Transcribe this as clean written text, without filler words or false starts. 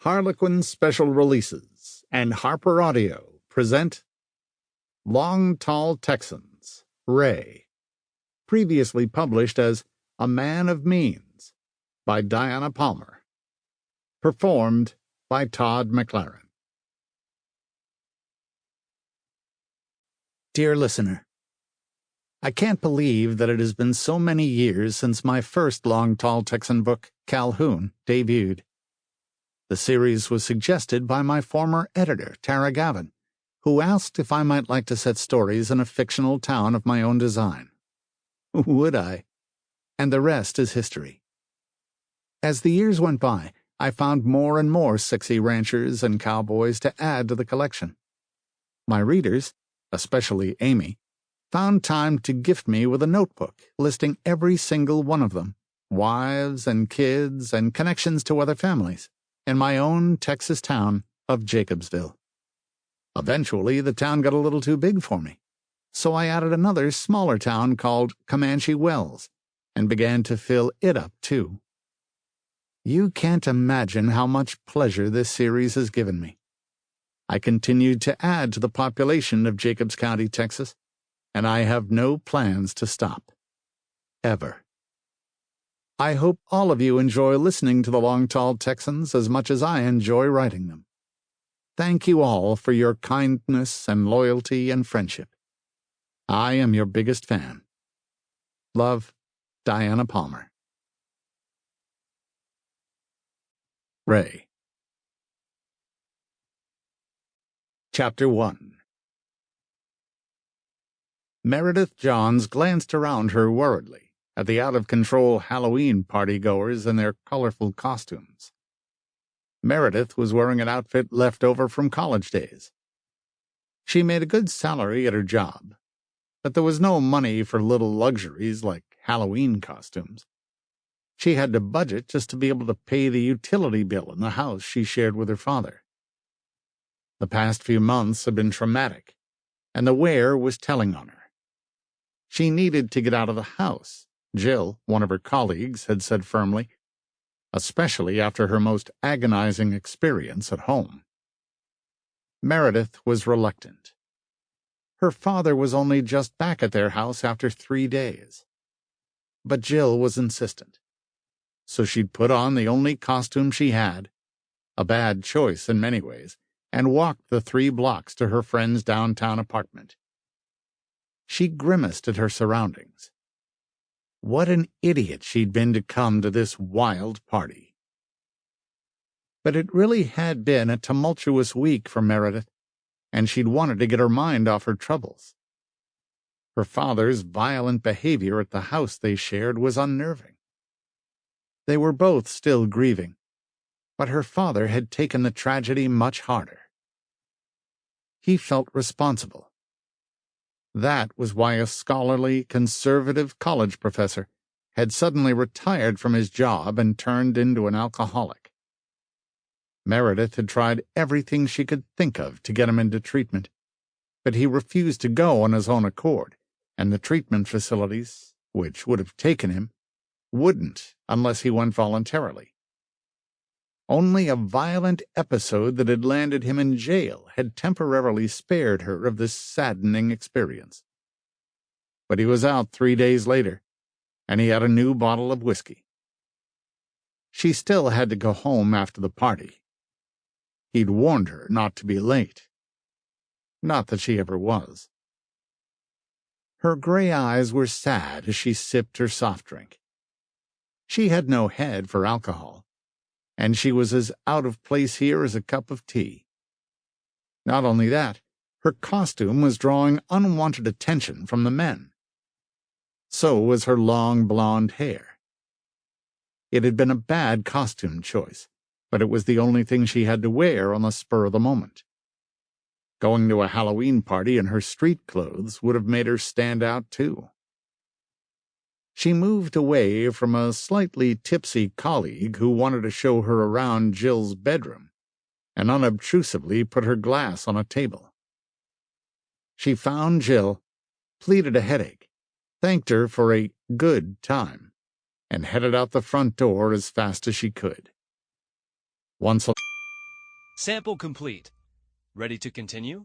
Harlequin Special Releases and HarlequinAudio present Long Tall Texans, Rey, previously published as A Man of Means by Diana Palmer, performed by Todd McLaren. Dear listener, I can't believe that it has been so many years since my first Long Tall Texan book, Calhoun, debuted. The series was suggested by my former editor, Tara Gavin, who asked if I might like to set stories in a fictional town of my own design. Would I? And the rest is history. As the years went by, I found more and more sexy ranchers and cowboys to add to the collection. My readers, especially Amy, found time to gift me with a notebook listing every single one of them, wives and kids and connections to other families, in my own Texas town of Jacobsville. Eventually, the town got a little too big for me, so I added another smaller town called Comanche Wells and began to fill it up too. You can't imagine how much pleasure this series has given me. I continued to add to the population of Jacobs County, Texas, and I have no plans to stop. Ever. I hope all of you enjoy listening to the Long Tall Texans as much as I enjoy writing them. Thank you all for your kindness and loyalty and friendship. I am your biggest fan. Love, Diana Palmer. Rey. Chapter 1. Meredith Johns glanced around her worriedly at the out-of-control Halloween party-goers in their colorful costumes. Meredith was wearing an outfit left over from college days. She made a good salary at her job, but there was no money for little luxuries like Halloween costumes. She had to budget just to be able to pay the utility bill in the house she shared with her father. The past few months had been traumatic, and the wear was telling on her. She needed to get out of the house, Jill, one of her colleagues, had said firmly, especially after her most agonizing experience at home. Meredith was reluctant. Her father was only just back at their house after 3 days. But Jill was insistent. So she'd put on the only costume she had, a bad choice in many ways, and walked the 3 blocks to her friend's downtown apartment. She grimaced at her surroundings. What an idiot she'd been to come to this wild party. But it really had been a tumultuous week for Meredith, and she'd wanted to get her mind off her troubles. Her father's violent behavior at the house they shared was unnerving. They were both still grieving, but her father had taken the tragedy much harder. He felt responsible. That was why a scholarly, conservative college professor had suddenly retired from his job and turned into an alcoholic. Meredith had tried everything she could think of to get him into treatment, but he refused to go on his own accord, and the treatment facilities, which would have taken him, wouldn't unless he went voluntarily. Only a violent episode that had landed him in jail had temporarily spared her of this saddening experience. But he was out 3 days later, and he had a new bottle of whiskey. She still had to go home after the party. He'd warned her not to be late. Not that she ever was. Her gray eyes were sad as she sipped her soft drink. She had no head for alcohol, and she was as out of place here as a cup of tea. Not only that, her costume was drawing unwanted attention from the men. So was her long blonde hair. It had been a bad costume choice, but it was the only thing she had to wear on the spur of the moment. Going to a Halloween party in her street clothes would have made her stand out too. She moved away from a slightly tipsy colleague who wanted to show her around Jill's bedroom, and unobtrusively put her glass on a table. She found Jill, pleaded a headache, thanked her for a good time, and headed out the front door as fast as she could. Once Sample complete. Ready to continue?